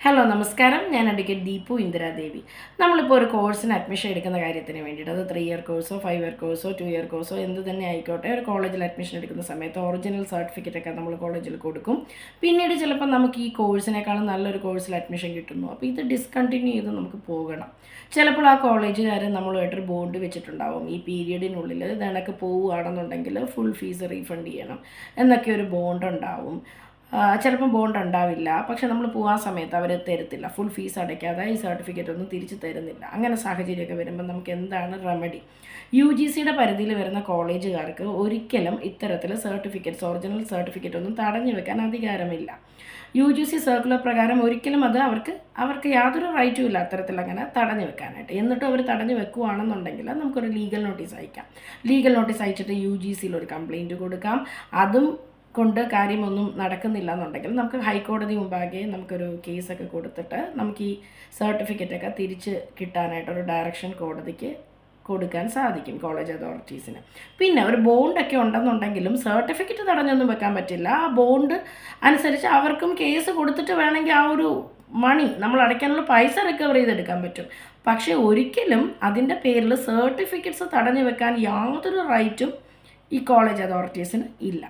Hello നമസ്കാരം, ഞാൻ advocate Deepu Indira Devi. നമ്മളിപ്പോൾ ഒരു കോഴ്സിന് അഡ്മിഷൻ എടുക്കുന്ന കാര്യത്തിന് വേണ്ടിയിട്ട്, അത് 3 ഇയർ കോഴ്സോ 5 ഇയർ കോഴ്സോ 2 ഇയർ കോഴ്സോ എന്ത് തന്നെ ആയിക്കോട്ടെ, ഒരു കോളേജിൽ അഡ്മിഷൻ എടുക്കുന്ന സമയത്ത് ഒറിജിനൽ സർട്ടിഫിക്കറ്റൊക്കെ നമ്മൾ കോളേജിൽ കൊടുക്കും. പിന്നീട് ചിലപ്പോൾ നമുക്ക് ഈ കോഴ്സിനേക്കാളും നല്ലൊരു കോഴ്സിൽ അഡ്മിഷൻ കിട്ടുന്നു. അപ്പോൾ ഇത് ഡിസ്കണ്ടിന്യൂ ചെയ്ത് നമുക്ക് പോകണം. ചിലപ്പോൾ ആ കോളേജുകാർ നമ്മളുമായിട്ടൊരു ബോണ്ട് വെച്ചിട്ടുണ്ടാവും. ഈ പീരിയഡിനുള്ളിൽ ഇതണക്ക് പോവുകയാണെന്നുണ്ടെങ്കിൽ ഫുൾ ഫീസ് റീഫണ്ട് ചെയ്യണം എന്നൊക്കെ ഒരു ബോണ്ട് ഉണ്ടാവും. ചിലപ്പം ബോണ്ട് ഉണ്ടാവില്ല, പക്ഷെ നമ്മൾ പോകാൻ സമയത്ത് അവർ തരത്തില്ല, ഫുൾ ഫീസ് അടയ്ക്കാതെ ഈ സർട്ടിഫിക്കറ്റ് ഒന്നും തിരിച്ച് തരുന്നില്ല. അങ്ങനെ സാഹചര്യമൊക്കെ വരുമ്പോൾ നമുക്ക് എന്താണ് റെമഡി? UGCയുടെ പരിധിയിൽ വരുന്ന കോളേജുകാർക്ക് ഒരിക്കലും ഇത്തരത്തിൽ സർട്ടിഫിക്കറ്റ്സ്, ഒറിജിനൽ സർട്ടിഫിക്കറ്റ് ഒന്നും തടഞ്ഞു വെക്കാൻ അധികാരമില്ല. UGC സർക്കുലർ പ്രകാരം ഒരിക്കലും അത് അവർക്ക് യാതൊരു റൈറ്റും ഇല്ല അത്തരത്തിൽ അങ്ങനെ തടഞ്ഞു വെക്കാനായിട്ട്. എന്നിട്ടും അവർ തടഞ്ഞു വെക്കുകയാണെന്നുണ്ടെങ്കിൽ നമുക്കൊരു ലീഗൽ നോട്ടീസ് അയക്കാം. ലീഗൽ നോട്ടീസ് അയച്ചിട്ട് UGCയിൽ ഒരു കംപ്ലയിൻറ്റ് കൊടുക്കാം. അതും കൊണ്ട് കാര്യമൊന്നും നടക്കുന്നില്ല എന്നുണ്ടെങ്കിൽ നമുക്ക് ഹൈക്കോടതി മുമ്പാകെ നമുക്കൊരു കേസൊക്കെ കൊടുത്തിട്ട് നമുക്ക് ഈ സർട്ടിഫിക്കറ്റൊക്കെ തിരിച്ച് കിട്ടാനായിട്ടൊരു ഡയറക്ഷൻ കോടതിക്ക് കൊടുക്കാൻ സാധിക്കും, കോളേജ് അതോറിറ്റീസിന്. പിന്നെ ഒരു ബോണ്ടൊക്കെ ഉണ്ടെന്നുണ്ടെങ്കിലും സർട്ടിഫിക്കറ്റ് തടഞ്ഞൊന്നും വെക്കാൻ പറ്റില്ല. ആ ബോണ്ട് അനുസരിച്ച് അവർക്കും കേസ് കൊടുത്തിട്ട് വേണമെങ്കിൽ ആ ഒരു മണി നമ്മൾ അടയ്ക്കാനുള്ള പൈസ റിക്കവർ ചെയ്തെടുക്കാൻ പറ്റും. പക്ഷേ ഒരിക്കലും അതിൻ്റെ പേരിൽ സർട്ടിഫിക്കറ്റ്സ് തടഞ്ഞു വെക്കാൻ യാതൊരു റൈറ്റും ഈ കോളേജ് അതോറിറ്റീസിന് ഇല്ല.